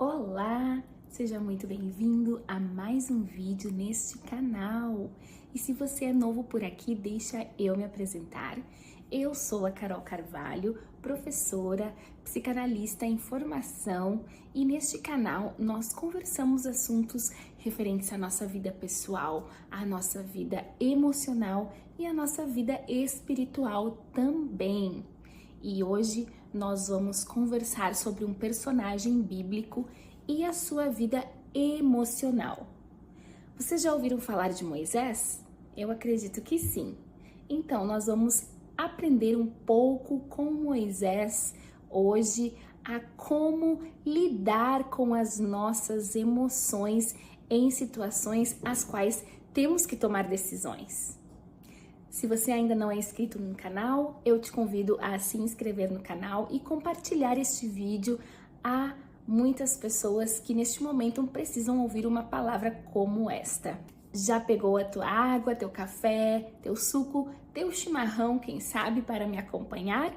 Olá, seja muito bem-vindo a mais um vídeo neste canal. E se você é novo por aqui, deixa eu me apresentar. Eu sou a Carol Carvalho, professora, psicanalista em formação, e neste canal nós conversamos assuntos referentes à nossa vida pessoal, à nossa vida emocional e à nossa vida espiritual também. E hoje nós vamos conversar sobre um personagem bíblico e a sua vida emocional. Vocês já ouviram falar de Moisés? Eu acredito que sim. Então, nós vamos aprender um pouco com Moisés hoje a como lidar com as nossas emoções em situações as quais temos que tomar decisões. Se você ainda não é inscrito no canal, eu te convido a se inscrever no canal e compartilhar este vídeo a muitas pessoas que neste momento precisam ouvir uma palavra como esta. Já pegou a tua água, teu café, teu suco, teu chimarrão, quem sabe, para me acompanhar?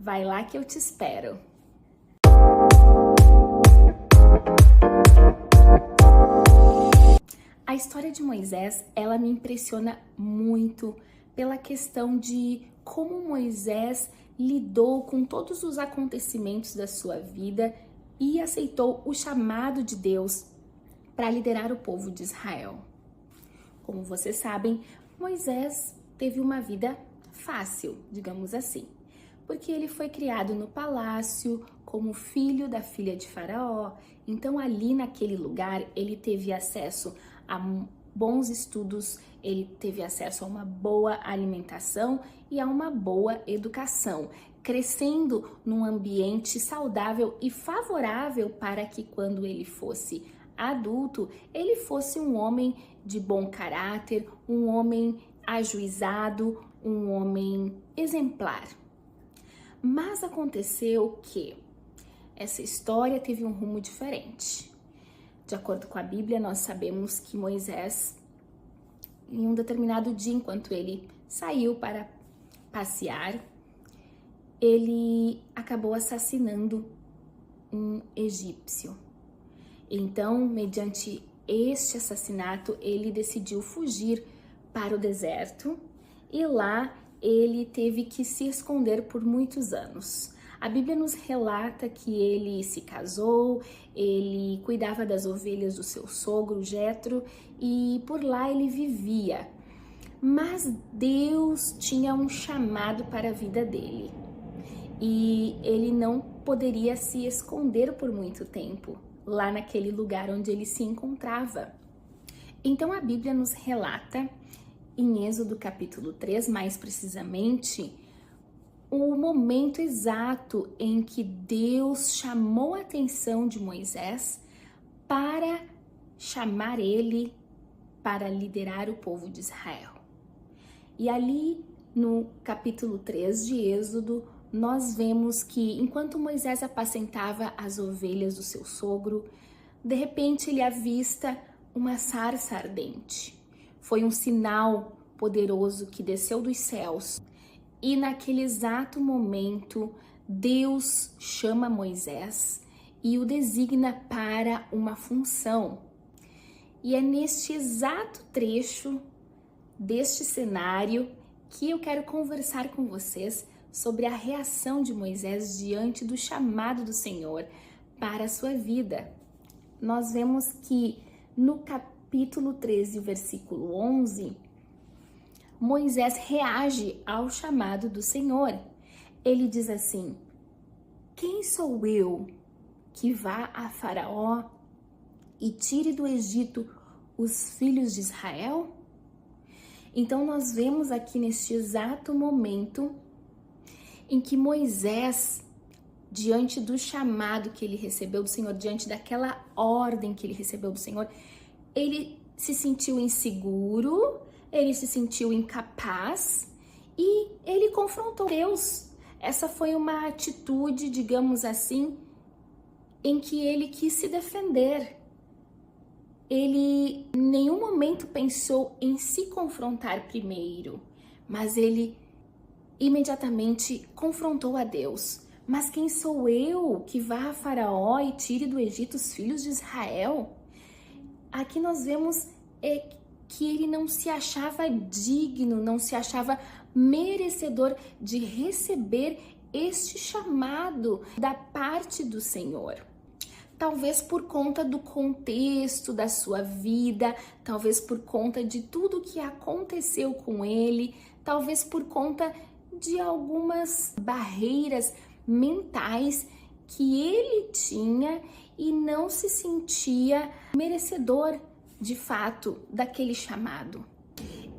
Vai lá que eu te espero. A história de Moisés, ela me impressiona muito pela questão de como Moisés lidou com todos os acontecimentos da sua vida e aceitou o chamado de Deus para liderar o povo de Israel. Como vocês sabem, Moisés teve uma vida fácil, digamos assim, porque ele foi criado no palácio como filho da filha de Faraó. Então ali naquele lugar ele teve acesso a bons estudos, ele teve acesso a uma boa alimentação e a uma boa educação, crescendo num ambiente saudável e favorável para que quando ele fosse adulto, ele fosse um homem de bom caráter, um homem ajuizado, um homem exemplar. Mas aconteceu que essa história teve um rumo diferente. De acordo com a Bíblia, nós sabemos que Moisés, em um determinado dia, enquanto ele saiu para passear, ele acabou assassinando um egípcio. Então, mediante este assassinato, ele decidiu fugir para o deserto e lá ele teve que se esconder por muitos anos. A Bíblia nos relata que ele se casou, ele cuidava das ovelhas do seu sogro, Jetro, e por lá ele vivia. Mas Deus tinha um chamado para a vida dele e ele não poderia se esconder por muito tempo lá naquele lugar onde ele se encontrava. Então a Bíblia nos relata, em Êxodo capítulo 3, mais precisamente, o momento exato em que Deus chamou a atenção de Moisés para chamar ele para liderar o povo de Israel. E ali no capítulo 3 de Êxodo, nós vemos que enquanto Moisés apacentava as ovelhas do seu sogro, de repente ele avista uma sarça ardente. Foi um sinal poderoso que desceu dos céus. E naquele exato momento, Deus chama Moisés e o designa para uma função. E é neste exato trecho deste cenário que eu quero conversar com vocês sobre a reação de Moisés diante do chamado do Senhor para a sua vida. Nós vemos que no capítulo 13, versículo 11, Moisés reage ao chamado do Senhor. Ele diz assim: quem sou eu que vá a Faraó e tire do Egito os filhos de Israel? Então nós vemos aqui neste exato momento em que Moisés, diante do chamado que ele recebeu do Senhor, diante daquela ordem que ele recebeu do Senhor, ele se sentiu inseguro, ele se sentiu incapaz e ele confrontou Deus. Essa foi uma atitude, digamos assim, em que ele quis se defender. Ele em nenhum momento pensou em se confrontar primeiro, mas ele imediatamente confrontou a Deus, Mas quem sou eu que vá a Faraó e tire do Egito os filhos de Israel? Aqui nós vemos que ele não se achava digno, não se achava merecedor de receber este chamado da parte do Senhor. Talvez por conta do contexto da sua vida, talvez por conta de tudo que aconteceu com ele, talvez por conta de algumas barreiras mentais que ele tinha e não se sentia merecedor, de fato, daquele chamado.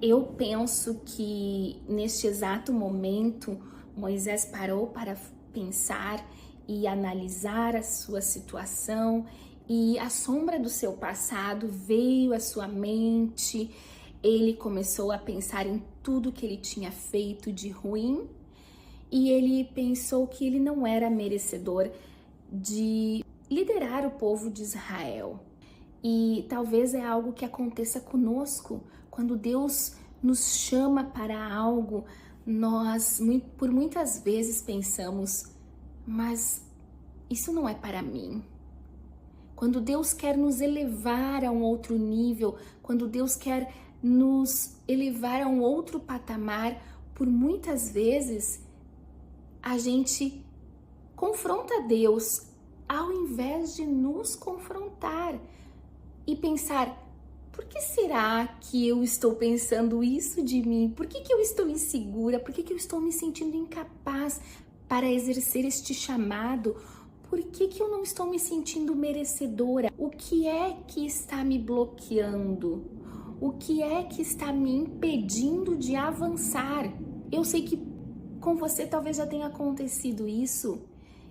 Eu penso que neste exato momento, Moisés parou para pensar e analisar a sua situação, e a sombra do seu passado veio à sua mente. Ele começou a pensar em tudo que ele tinha feito de ruim, e ele pensou que ele não era merecedor de liderar o povo de Israel. E talvez é algo que aconteça conosco, quando Deus nos chama para algo, nós por muitas vezes pensamos, mas isso não é para mim. Quando Deus quer nos elevar a um outro nível, quando Deus quer nos elevar a um outro patamar, por muitas vezes a gente confronta Deus ao invés de nos confrontar e pensar, por que será que eu estou pensando isso de mim? Por que eu estou insegura? Por que eu estou me sentindo incapaz para exercer este chamado? Por que eu não estou me sentindo merecedora? O que é que está me bloqueando? O que é que está me impedindo de avançar? Eu sei que com você talvez já tenha acontecido isso,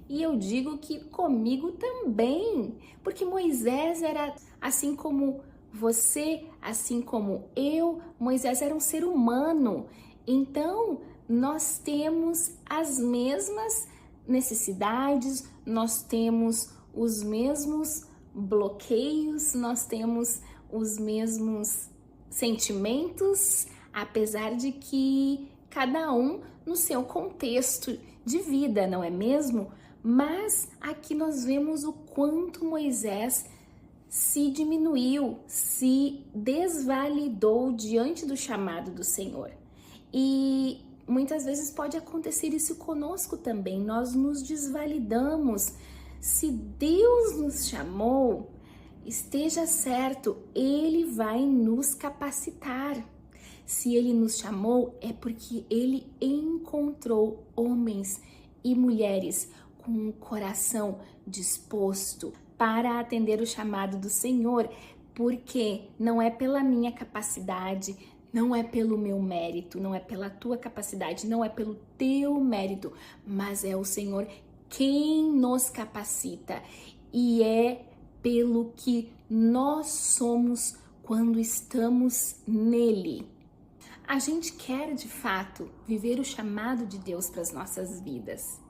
e eu digo que comigo também, porque Moisés era assim como você, assim como eu. Moisés era um ser humano, então nós temos as mesmas necessidades, nós temos os mesmos bloqueios, nós temos os mesmos sentimentos, apesar de que cada um no seu contexto de vida, não é mesmo? Mas aqui nós vemos o quanto Moisés se diminuiu, se desvalidou diante do chamado do Senhor. E muitas vezes pode acontecer isso conosco também, nós nos desvalidamos. Se Deus nos chamou, esteja certo, Ele vai nos capacitar. Se Ele nos chamou, é porque Ele encontrou homens e mulheres com um coração disposto para atender o chamado do Senhor, porque não é pela minha capacidade, não é pelo meu mérito, não é pela tua capacidade, não é pelo teu mérito, mas é o Senhor quem nos capacita, e é pelo que nós somos quando estamos nele. A gente quer de fato viver o chamado de Deus para as nossas vidas,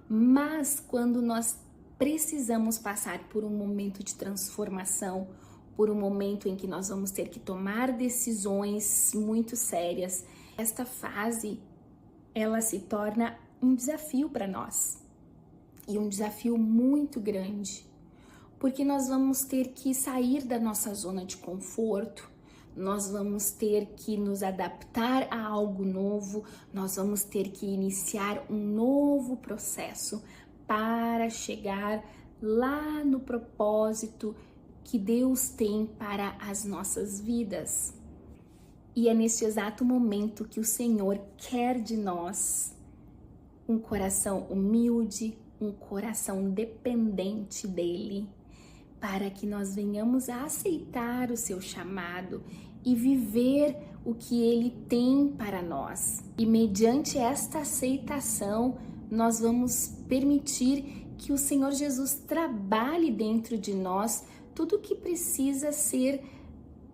mas quando nós precisamos passar por um momento de transformação, por um momento em que nós vamos ter que tomar decisões muito sérias, esta fase ela se torna um desafio para nós, e um desafio muito grande, porque nós vamos ter que sair da nossa zona de conforto, nós vamos ter que nos adaptar a algo novo, nós vamos ter que iniciar um novo processo para chegar lá no propósito que Deus tem para as nossas vidas. E é neste exato momento que o Senhor quer de nós um coração humilde, um coração dependente dEle, para que nós venhamos a aceitar o seu chamado e viver o que Ele tem para nós. E mediante esta aceitação, nós vamos permitir que o Senhor Jesus trabalhe dentro de nós tudo o que precisa ser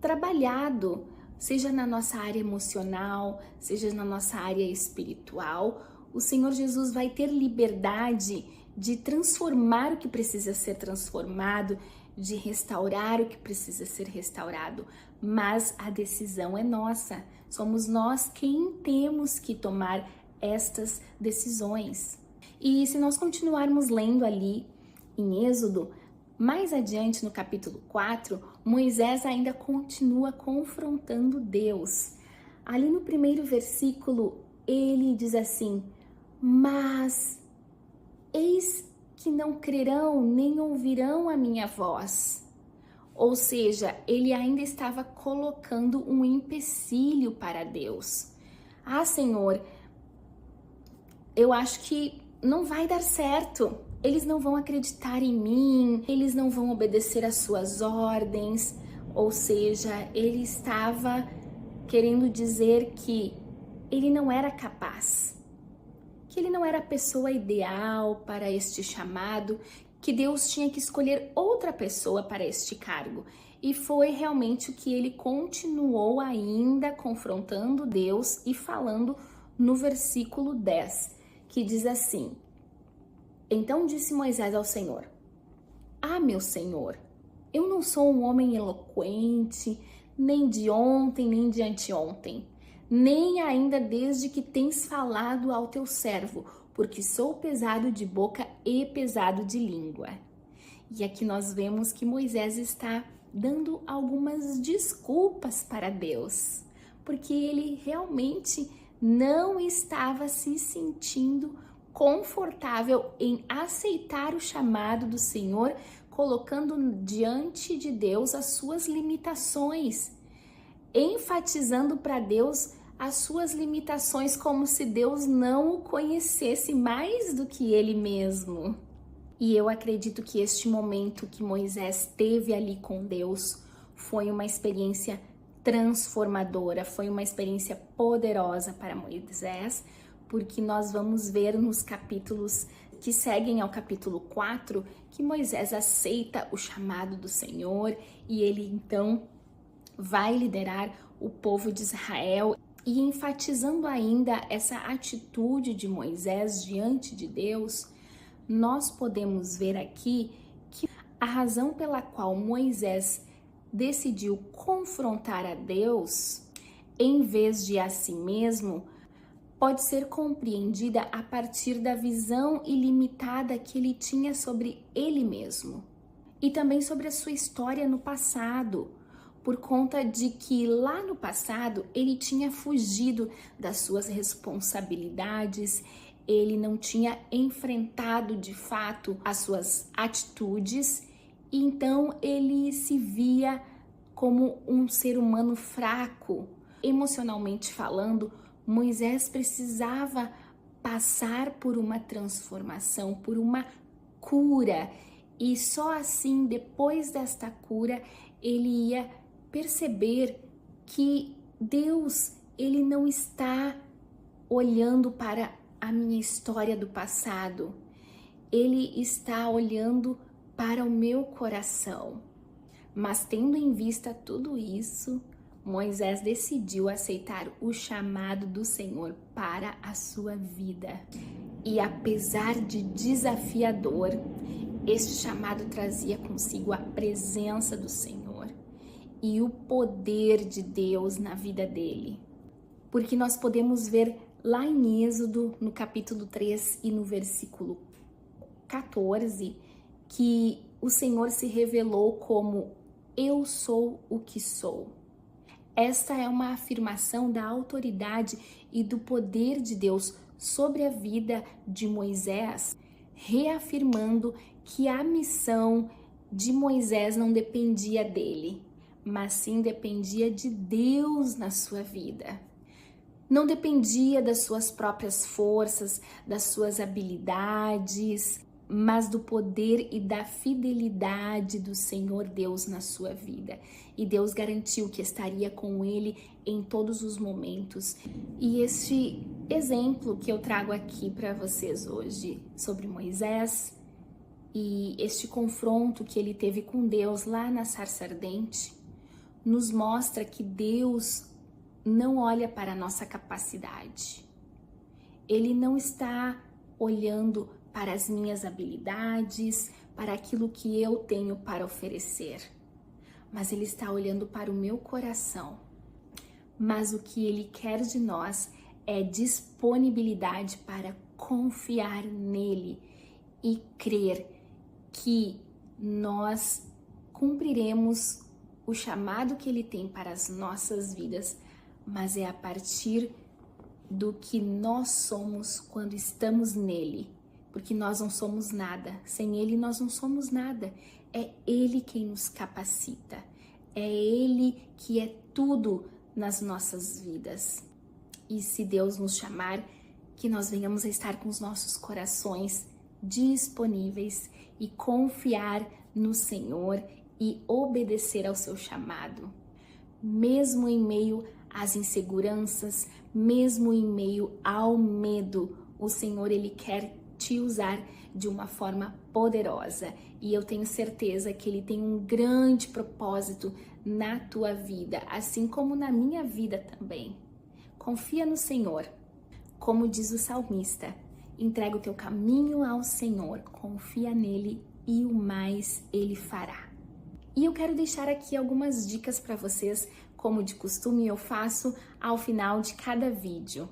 trabalhado, seja na nossa área emocional, seja na nossa área espiritual. O Senhor Jesus vai ter liberdade de transformar o que precisa ser transformado, de restaurar o que precisa ser restaurado, mas a decisão é nossa. Somos nós quem temos que tomar estas decisões. E se nós continuarmos lendo ali em Êxodo, mais adiante no capítulo 4, Moisés ainda continua confrontando Deus. Ali no primeiro versículo, ele diz assim: mas eis que não crerão nem ouvirão a minha voz. Ou seja, ele ainda estava colocando um empecilho para Deus. Ah, Senhor, eu acho que não vai dar certo. Eles não vão acreditar em mim, eles não vão obedecer às suas ordens. Ou seja, ele estava querendo dizer que ele não era capaz, que ele não era a pessoa ideal para este chamado, que Deus tinha que escolher outra pessoa para este cargo. E foi realmente o que ele continuou ainda confrontando Deus e falando no versículo 10, que diz assim: então disse Moisés ao Senhor: ah, meu Senhor, eu não sou um homem eloquente, nem de ontem, nem de anteontem, nem ainda desde que tens falado ao teu servo, porque sou pesado de boca e pesado de língua. E aqui nós vemos que Moisés está dando algumas desculpas para Deus, porque ele realmente não estava se sentindo confortável em aceitar o chamado do Senhor, colocando diante de Deus as suas limitações, enfatizando para Deus as suas limitações, como se Deus não o conhecesse mais do que ele mesmo. E eu acredito que este momento que Moisés teve ali com Deus foi uma experiência transformadora, foi uma experiência poderosa para Moisés, porque nós vamos ver nos capítulos que seguem ao capítulo 4 que Moisés aceita o chamado do Senhor e ele então vai liderar o povo de Israel. E enfatizando ainda essa atitude de Moisés diante de Deus, nós podemos ver aqui que a razão pela qual Moisés decidiu confrontar a Deus em vez de a si mesmo pode ser compreendida a partir da visão ilimitada que ele tinha sobre ele mesmo e também sobre a sua história no passado, por conta de que lá no passado ele tinha fugido das suas responsabilidades, ele não tinha enfrentado de fato as suas atitudes, e então ele se via como um ser humano fraco, emocionalmente falando. Moisés precisava passar por uma transformação, por uma cura, e só assim, depois desta cura, ele ia perceber que Deus, ele não está olhando para a minha história do passado, ele está olhando para o meu coração. Mas tendo em vista tudo isso, Moisés decidiu aceitar o chamado do Senhor para a sua vida. E apesar de desafiador, este chamado trazia consigo a presença do Senhor e o poder de Deus na vida dele. Porque nós podemos ver lá em Êxodo, no capítulo 3 e no versículo 14, que o Senhor se revelou como eu sou o que sou. Esta é uma afirmação da autoridade e do poder de Deus sobre a vida de Moisés, reafirmando que a missão de Moisés não dependia dele, mas sim dependia de Deus na sua vida. Não dependia das suas próprias forças, das suas habilidades, mas do poder e da fidelidade do Senhor Deus na sua vida. E Deus garantiu que estaria com ele em todos os momentos. E este exemplo que eu trago aqui para vocês hoje sobre Moisés e este confronto que ele teve com Deus lá na sarça ardente, nos mostra que Deus não olha para a nossa capacidade. Ele não está olhando para as minhas habilidades, para aquilo que eu tenho para oferecer, mas Ele está olhando para o meu coração. Mas o que Ele quer de nós é disponibilidade para confiar nele e crer que nós cumpriremos o chamado que ele tem para as nossas vidas, mas é a partir do que nós somos quando estamos nele, porque nós não somos nada, sem ele nós não somos nada, é ele quem nos capacita, é ele que é tudo nas nossas vidas. E se Deus nos chamar, que nós venhamos a estar com os nossos corações disponíveis e confiar no Senhor e obedecer ao seu chamado. Mesmo em meio às inseguranças, mesmo em meio ao medo, o Senhor, ele quer te usar de uma forma poderosa. E eu tenho certeza que ele tem um grande propósito na tua vida, assim como na minha vida também. Confia no Senhor. Como diz o salmista, entrega o teu caminho ao Senhor, confia nele e o mais ele fará. E eu quero deixar aqui algumas dicas para vocês, como de costume eu faço ao final de cada vídeo.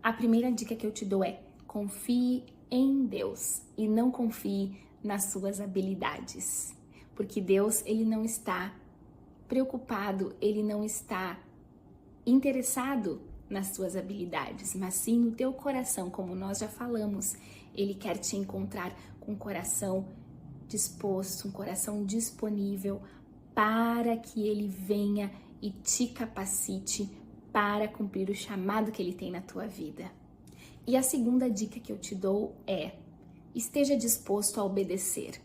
A primeira dica que eu te dou é: confie em Deus e não confie nas suas habilidades. Porque Deus, ele não está preocupado, ele não está interessado nas suas habilidades, mas sim no teu coração, como nós já falamos. Ele quer te encontrar com um coração disposto, um coração disponível para que ele venha e te capacite para cumprir o chamado que ele tem na tua vida. E a segunda dica que eu te dou é: esteja disposto a obedecer.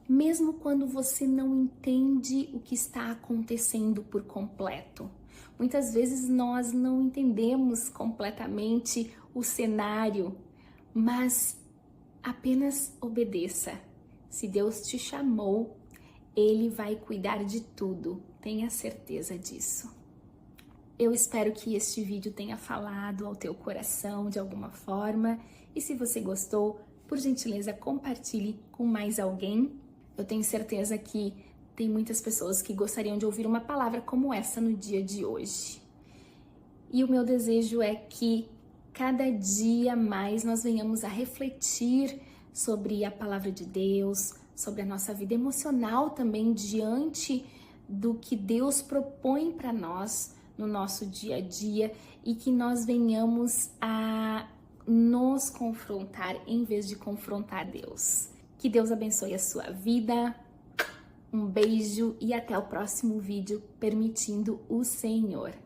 Mesmo quando você não entende o que está acontecendo por completo. Muitas vezes nós não entendemos completamente o cenário, mas apenas obedeça. Se Deus te chamou, ele vai cuidar de tudo, tenha certeza disso. Eu espero que este vídeo tenha falado ao teu coração de alguma forma, e se você gostou, por gentileza, compartilhe com mais alguém. Eu tenho certeza que tem muitas pessoas que gostariam de ouvir uma palavra como essa no dia de hoje. E o meu desejo é que cada dia mais nós venhamos a refletir sobre a palavra de Deus, sobre a nossa vida emocional também, diante do que Deus propõe para nós no nosso dia a dia, e que nós venhamos a nos confrontar em vez de confrontar Deus. Que Deus abençoe a sua vida. Um beijo e até o próximo vídeo, permitindo o Senhor.